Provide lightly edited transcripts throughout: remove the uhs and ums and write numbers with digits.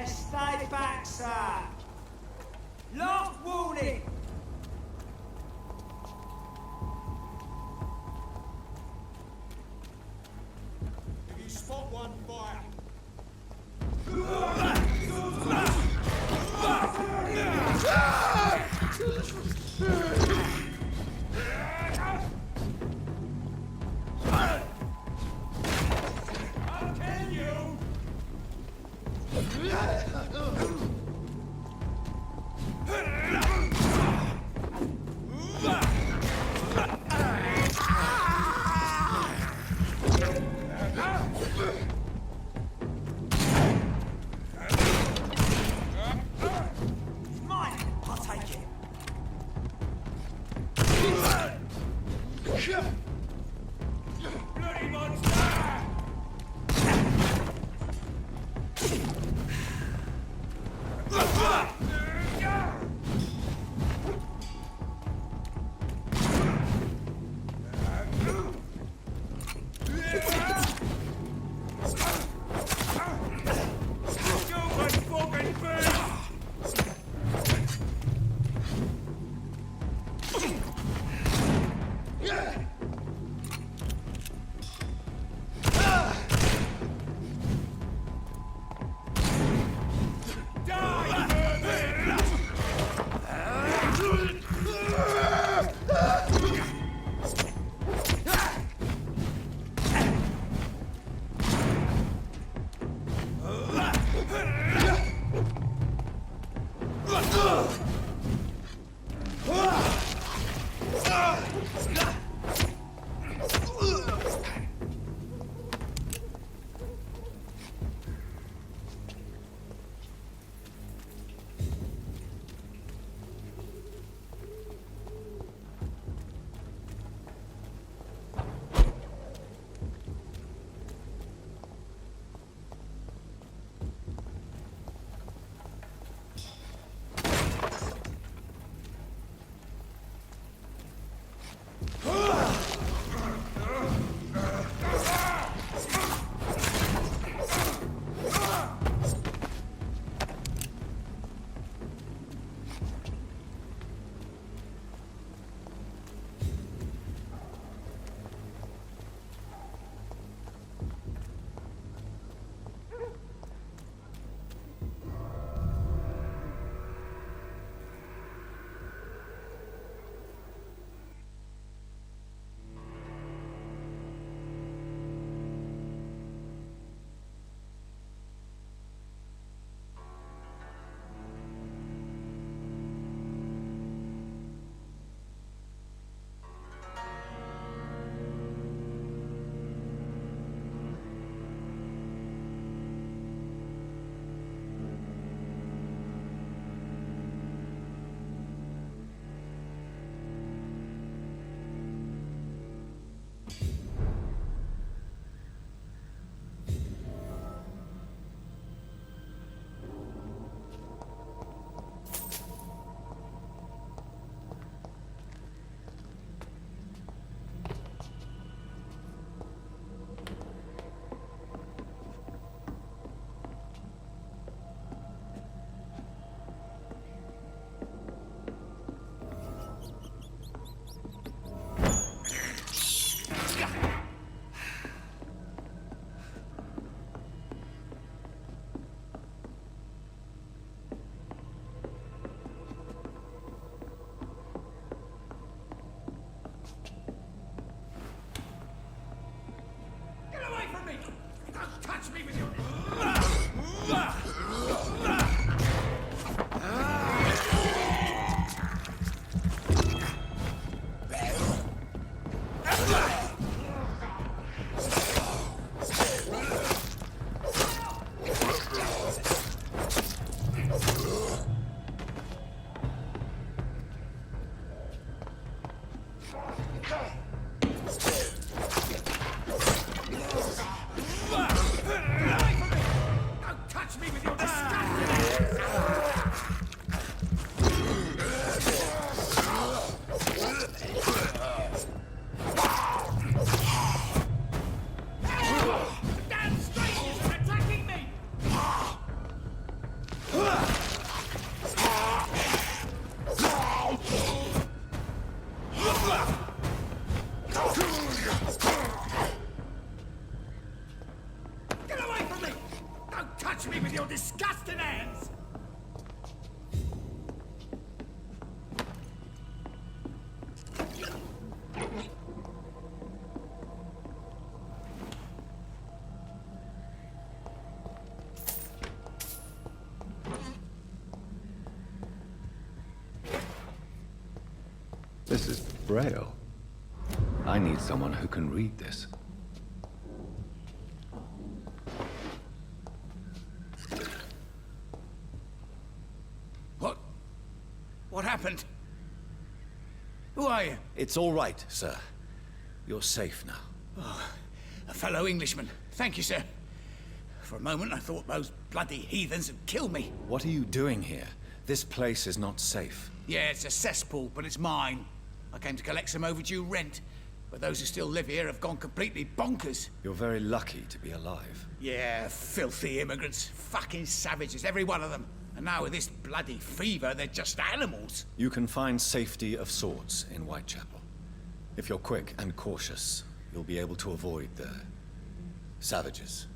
Stay back, sir. Last warning. If you spot one, fire. I'll kill you! Mine. I'll take it. Bloody monster! This is Braille. I need someone who can read this. What happened? Who are you? It's all right, sir. You're safe now. Oh, a fellow Englishman. Thank you, sir. For a moment, I thought those bloody heathens had killed me. What are you doing here? This place is not safe. Yeah, it's a cesspool, but it's mine. I came to collect some overdue rent, but those who still live here have gone completely bonkers. You're very lucky to be alive. Yeah, filthy immigrants. Fucking savages, every one of them. And now with this bloody fever, they're just animals. You can find safety of sorts in Whitechapel. If you're quick and cautious, you'll be able to avoid the savages.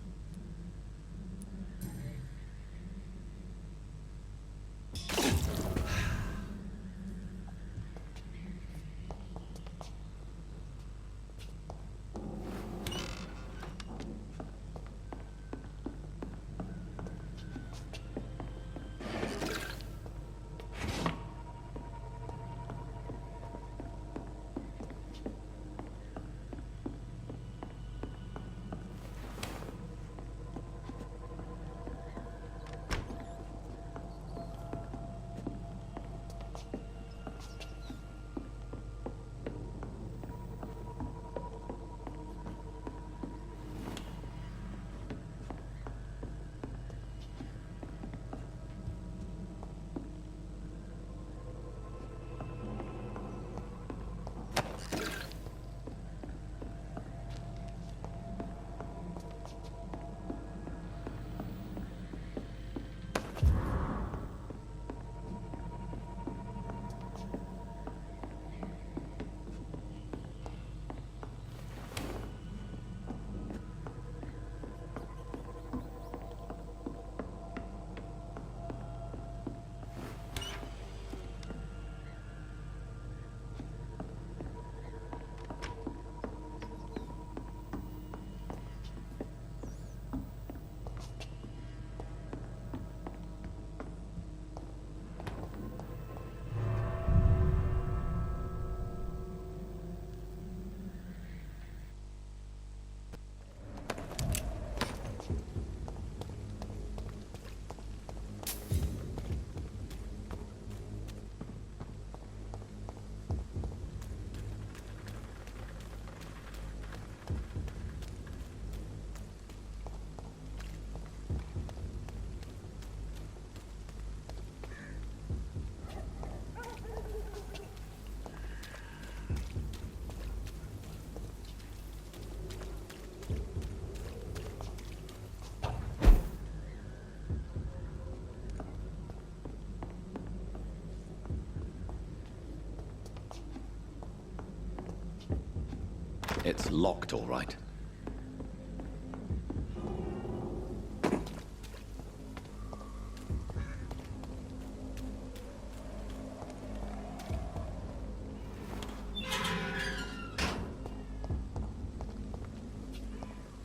It's locked, all right.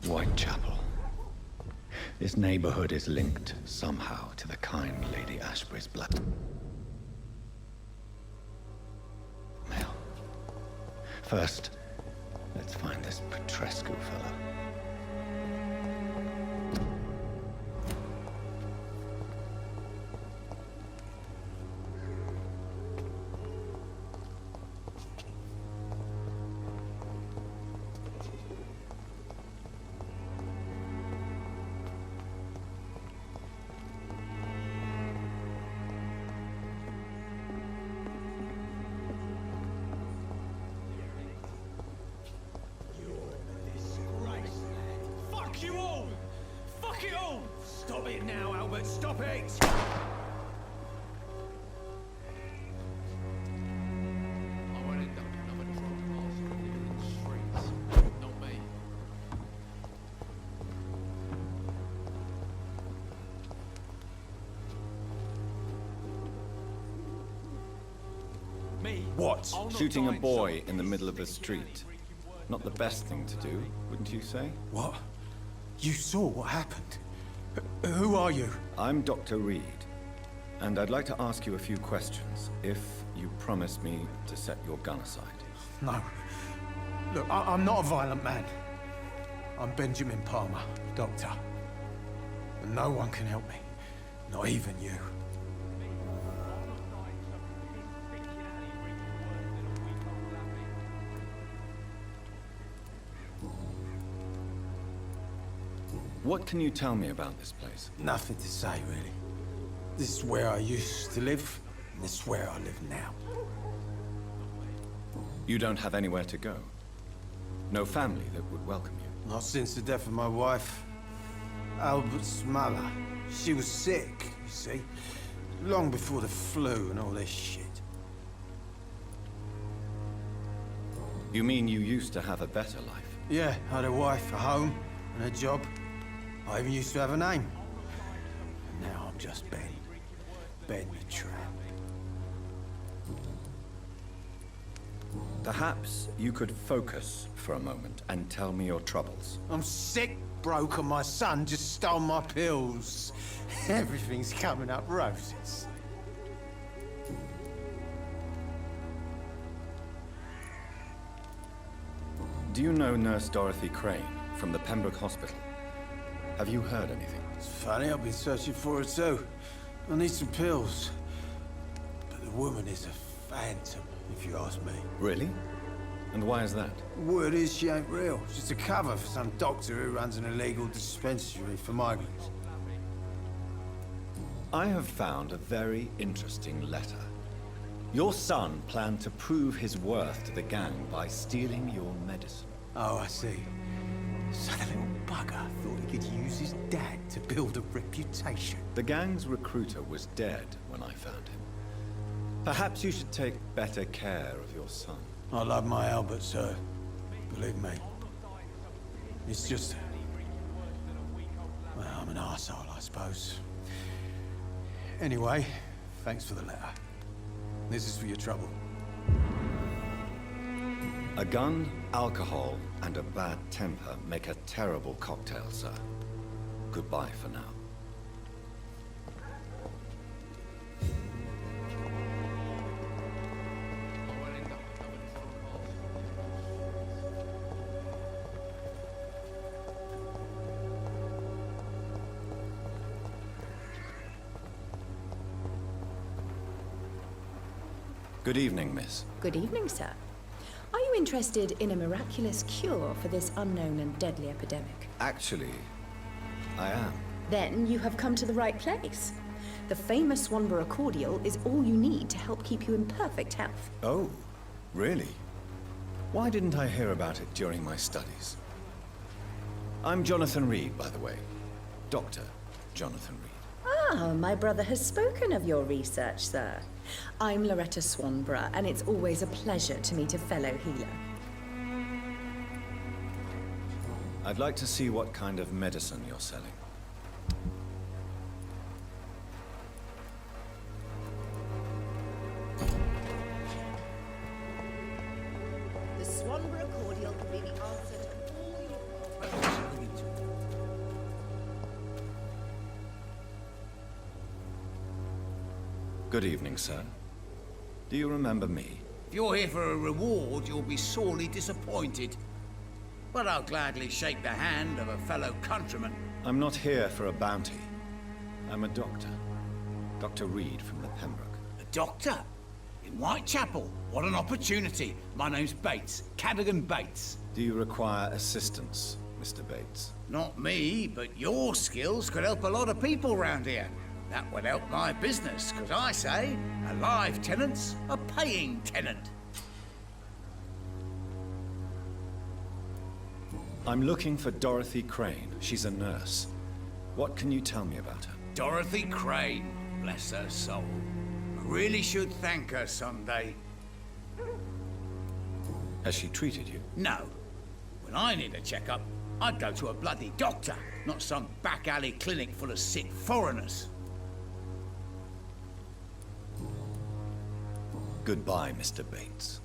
Whitechapel. This neighborhood is linked somehow to the kind Lady Ashbury's blood. Now, first, let's find this Petrescu fella. Fuck you all! Fuck it all! Stop it now, Albert, stop it! I won't end up another drunk bastard living in the streets. Not me. Me? What? I'll not Shooting a die boy in in the middle of a street. Not the best thing to do, wouldn't you say? What? You saw what happened? Who are you? I'm Dr. Reed. And I'd like to ask you a few questions, if you promise me to set your gun aside. No. Look, I'm not a violent man. I'm Benjamin Palmer, doctor. And no one can help me. Not even you. What can you tell me about this place? Nothing to say, really. This is where I used to live, and this is where I live now. You don't have anywhere to go? No family that would welcome you? Not since the death of my wife, Albert's mother. She was sick, you see. Long before the flu and all this shit. You mean you used to have a better life? Yeah, I had a wife, a home, and a job. I even used to have a name. And now I'm just Ben. Ben the tramp. Perhaps you could focus for a moment and tell me your troubles. I'm sick, broke, and my son just stole my pills. Everything's coming up roses. Do you know Nurse Dorothy Crane from the Pembroke Hospital? Have you heard anything? It's funny, I've been searching for her too. I need some pills. But the woman is a phantom, if you ask me. Really? And why is that? Word is she ain't real. She's a cover for some doctor who runs an illegal dispensary for migrants. I have found a very interesting letter. Your son planned to prove his worth to the gang by stealing your medicine. Oh, I see. So the little bugger thought he could use his dad to build a reputation. The gang's recruiter was dead when I found him. Perhaps you should take better care of your son. I love my Albert, sir. Believe me. It's just... well, I'm an arsehole, I suppose. Anyway, thanks for the letter. This is for your trouble. A gun, alcohol, and a bad temper make a terrible cocktail, sir. Goodbye for now. I won't end up another Good evening, miss. Good evening, sir. Are you interested in a miraculous cure for this unknown and deadly epidemic? Actually, I am. Then you have come to the right place. The famous Swanborough cordial is all you need to help keep you in perfect health. Oh, really? Why didn't I hear about it during my studies? I'm Jonathan Reed, by the way. Dr. Jonathan Reed. Ah, my brother has spoken of your research, sir. I'm Loretta Swanborough, and it's always a pleasure to meet a fellow healer. I'd like to see what kind of medicine you're selling. The Swanborough cordial can be the answer to all your... Good evening, sir. Do you remember me? If you're here for a reward, you'll be sorely disappointed. But I'll gladly shake the hand of a fellow countryman. I'm not here for a bounty. I'm a doctor. Dr. Reed from the Pembroke. A doctor? In Whitechapel? What an opportunity. My name's Bates. Cadogan Bates. Do you require assistance, Mr. Bates? Not me, but your skills could help a lot of people round here. That would help my business, because I say, a live tenant's a paying tenant. I'm looking for Dorothy Crane. She's a nurse. What can you tell me about her? Dorothy Crane, bless her soul. I really should thank her someday. Has she treated you? No. When I need a checkup, I'd go to a bloody doctor, not some back alley clinic full of sick foreigners. Goodbye, Mr. Bates.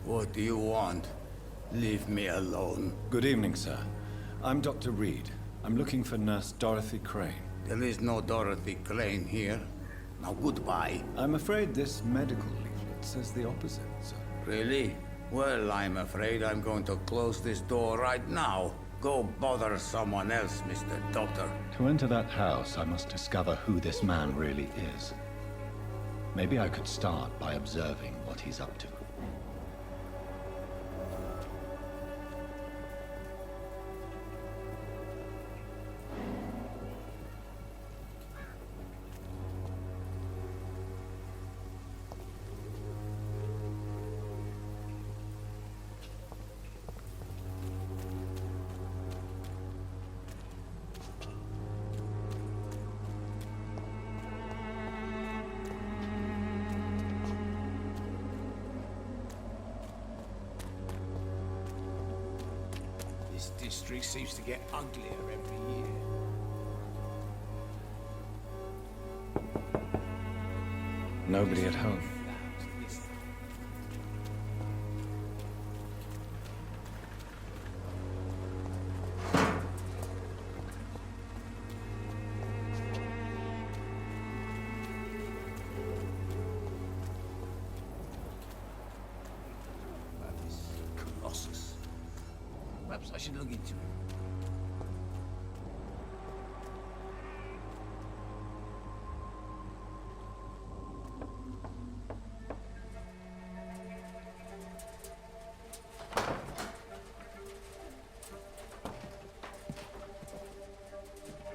What do you want? Leave me alone. Good evening, sir. I'm Dr. Reed. I'm looking for Nurse Dorothy Crane. There is no Dorothy Crane here. Now goodbye. I'm afraid this medical leaflet says the opposite, sir. Really? Well, I'm afraid I'm going to close this door right now. Go bother someone else, Mr. Doctor. To enter that house, I must discover who this man really is. Maybe I could start by observing what he's up to. This district seems to get uglier every year. Nobody at home. Colossus. Perhaps I should look into it.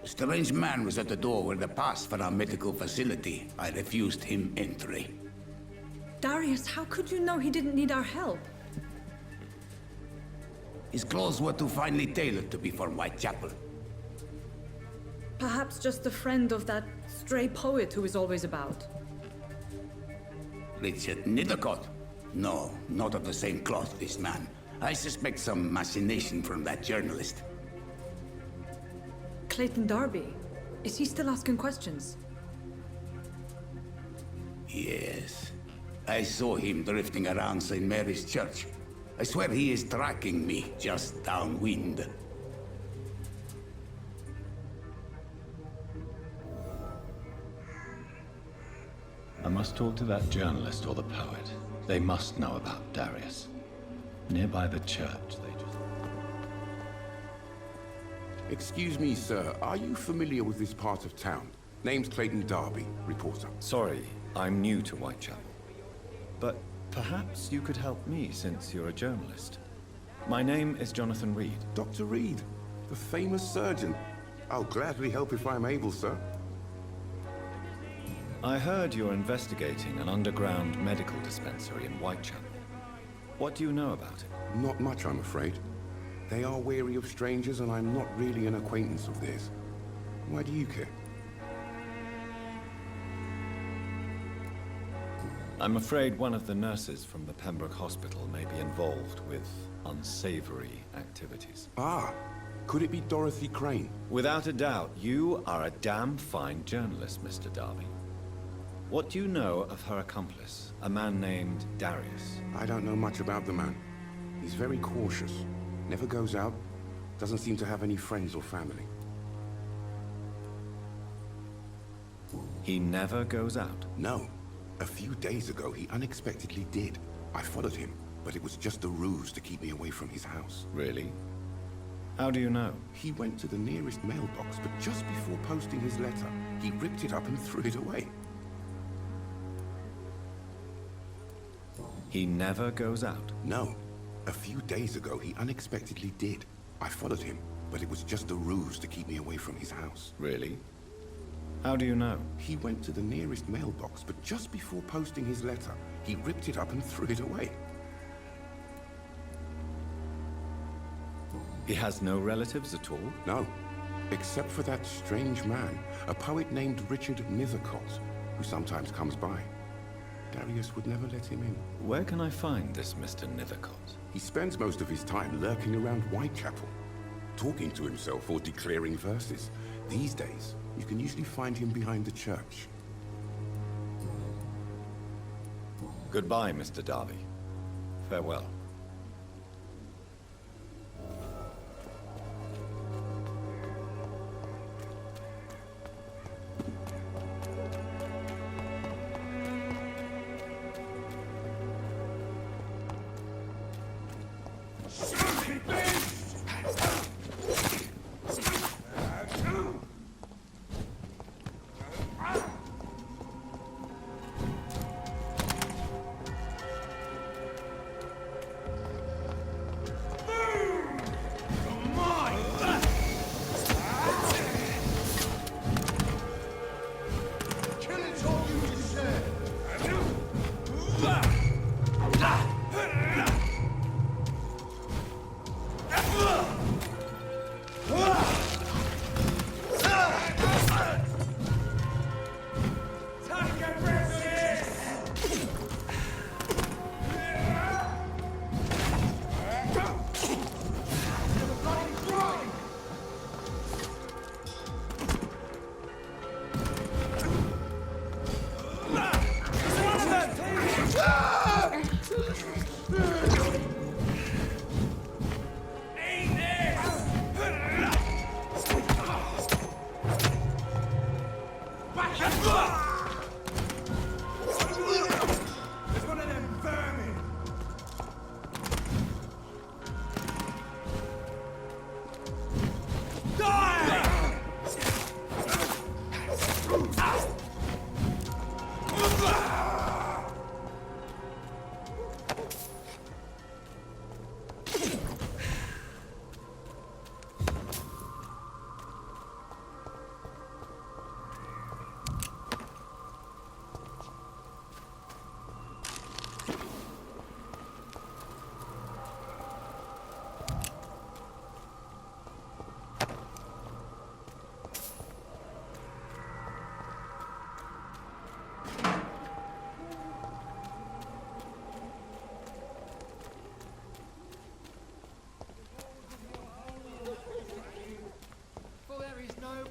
A strange man was at the door with a pass for our medical facility. I refused him entry. Darius, how could you know he didn't need our help? His clothes were too finely tailored to be for Whitechapel. Perhaps just a friend of that stray poet who is always about. Richard Nethercott? No, not of the same cloth, this man. I suspect some machination from that journalist. Clayton Darby. Is he still asking questions? Yes. I saw him drifting around St. Mary's Church. I swear he is tracking me just downwind. I must talk to that journalist or the poet. They must know about Darius. Nearby the church, they just... Excuse me, sir. Are you familiar with this part of town? Name's Clayton Darby, reporter. Sorry, I'm new to Whitechapel. But perhaps you could help me since you're a journalist. My name is Jonathan Reed. Dr. Reed, the famous surgeon. I'll gladly help if I'm able, sir. I heard you're investigating an underground medical dispensary in Whitechapel. What do you know about it? Not much, I'm afraid. They are wary of strangers, and I'm not really an acquaintance of theirs. Why do you care? I'm afraid one of the nurses from the Pembroke Hospital may be involved with unsavory activities. Ah, could it be Dorothy Crane? Without a doubt, you are a damn fine journalist, Mr. Darby. What do you know of her accomplice, a man named Darius? I don't know much about the man. He's very cautious. Never goes out. Doesn't seem to have any friends or family. He never goes out? No. A few days ago, he unexpectedly did. I followed him, but it was just a ruse to keep me away from his house. Really? How do you know? He went to the nearest mailbox, but just before posting his letter, he ripped it up and threw it away. He never goes out? No. A few days ago, he unexpectedly did. I followed him, but it was just a ruse to keep me away from his house. Really? How do you know? He went to the nearest mailbox, but just before posting his letter, he ripped it up and threw it away. He has no relatives at all? No, except for that strange man, a poet named Richard Nethercott, who sometimes comes by. Darius would never let him in. Where can I find this Mr. Nethercott? He spends most of his time lurking around Whitechapel, talking to himself or declaring verses. These days, you can usually find him behind the church. Goodbye, Mr. Darby. Farewell.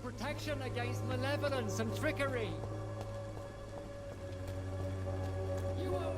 Protection against malevolence and trickery. You are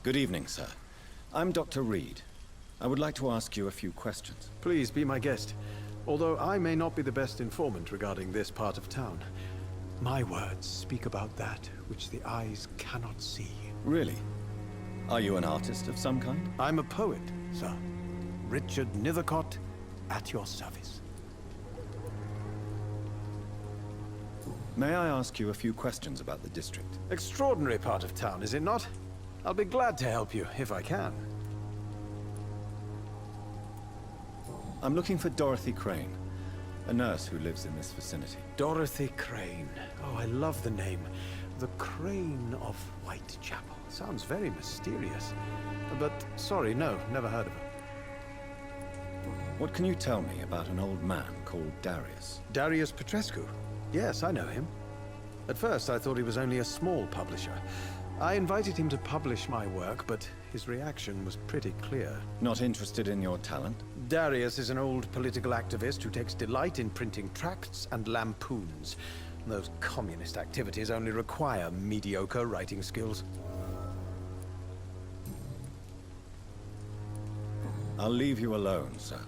Good evening, sir. I'm Dr. Reed. I would like to ask you a few questions. Please be my guest. Although I may not be the best informant regarding this part of town, my words speak about that which the eyes cannot see. Really? Are you an artist of some kind? I'm a poet, sir. Richard Nethercott, at your service. May I ask you a few questions about the district? Extraordinary part of town, is it not? I'll be glad to help you, if I can. I'm looking for Dorothy Crane, a nurse who lives in this vicinity. Dorothy Crane. Oh, I love the name. The Crane of Whitechapel. Sounds very mysterious. But, sorry, no, never heard of her. What can you tell me about an old man called Darius? Darius Petrescu? Yes, I know him. At first, I thought he was only a small publisher. I invited him to publish my work, but his reaction was pretty clear. Not interested in your talent? Darius is an old political activist who takes delight in printing tracts and lampoons. Those communist activities only require mediocre writing skills. I'll leave you alone, sir.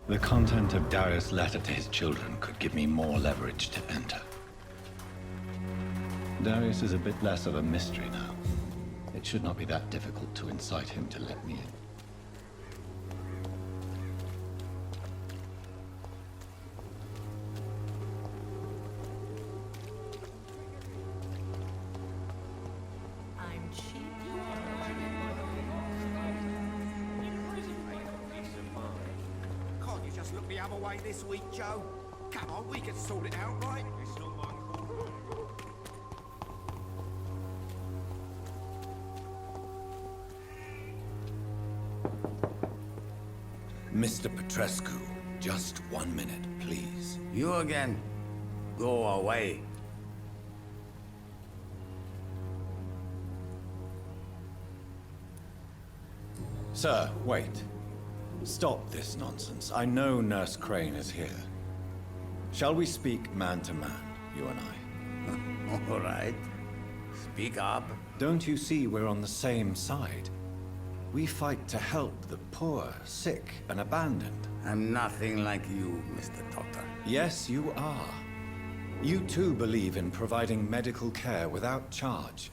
The content of Darius' letter to his children could give me more leverage to enter. Darius is a bit less of a mystery now. It should not be that difficult to incite him to let me in. Can't you just look the other way this week, Joe? Come on, we can sort it out, right? It's not my call. Mr. Petrescu, just 1 minute, please. You again. Go away. Sir, wait. Stop this nonsense. I know Nurse Crane is here. Shall we speak man to man, you and I? All right. Speak up. Don't you see we're on the same side? We fight to help the poor, sick, and abandoned. I'm nothing like you, Mr. Doctor. Yes, you are. You too believe in providing medical care without charge.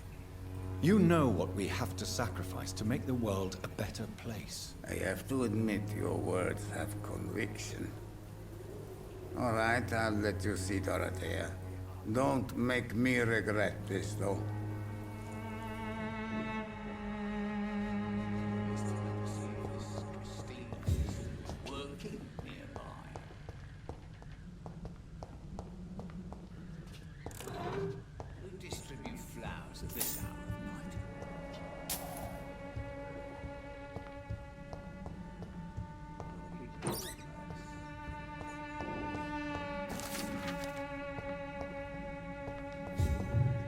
You know what we have to sacrifice to make the world a better place. I have to admit your words have conviction. All right, I'll let you see Dorothea. Don't make me regret this, though. Working nearby. Who distribute flowers at this hour of night?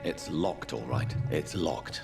It's locked, all right. It's locked.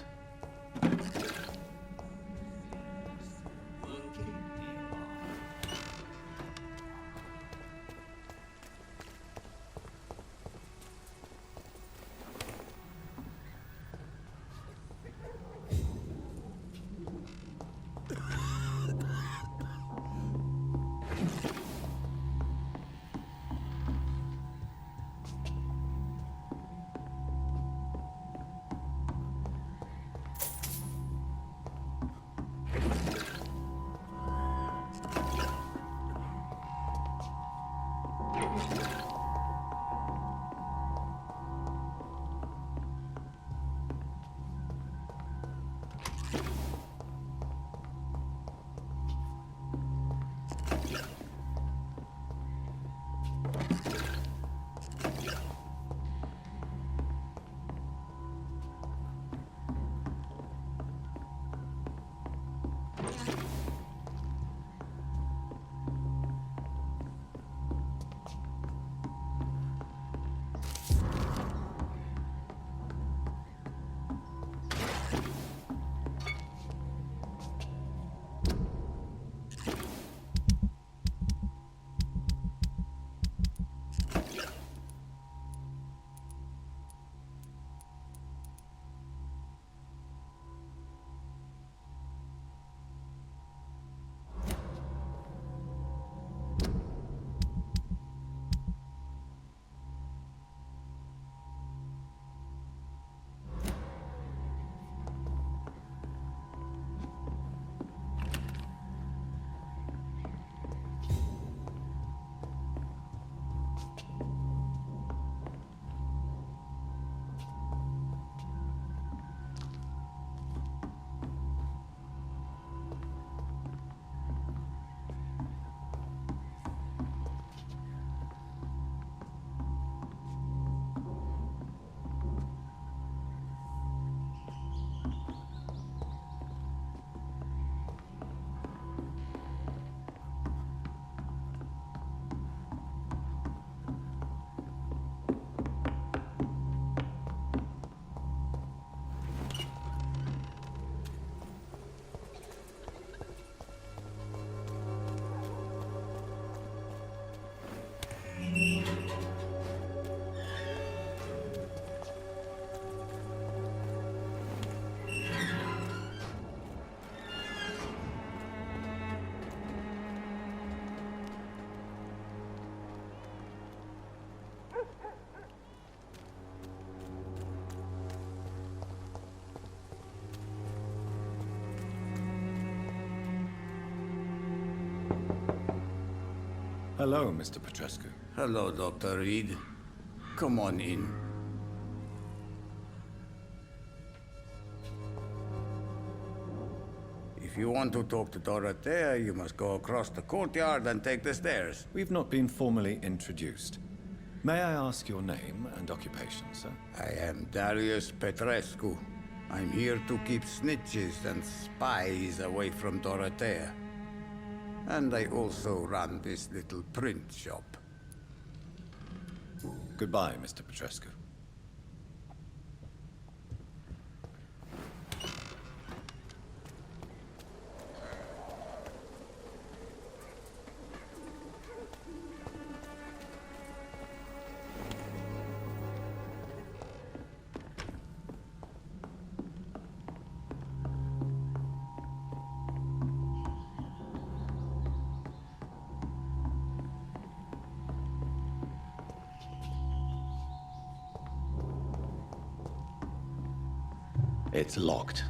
Hello, Mr. Petrescu. Hello, Dr. Reed. Come on in. If you want to talk to Dorothea, you must go across the courtyard and take the stairs. We've not been formally introduced. May I ask your name and occupation, sir? I am Darius Petrescu. I'm here to keep snitches and spies away from Dorothea. And I also run this little print shop. Goodbye, Mr. Petrescu. It's locked.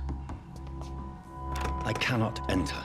I cannot enter.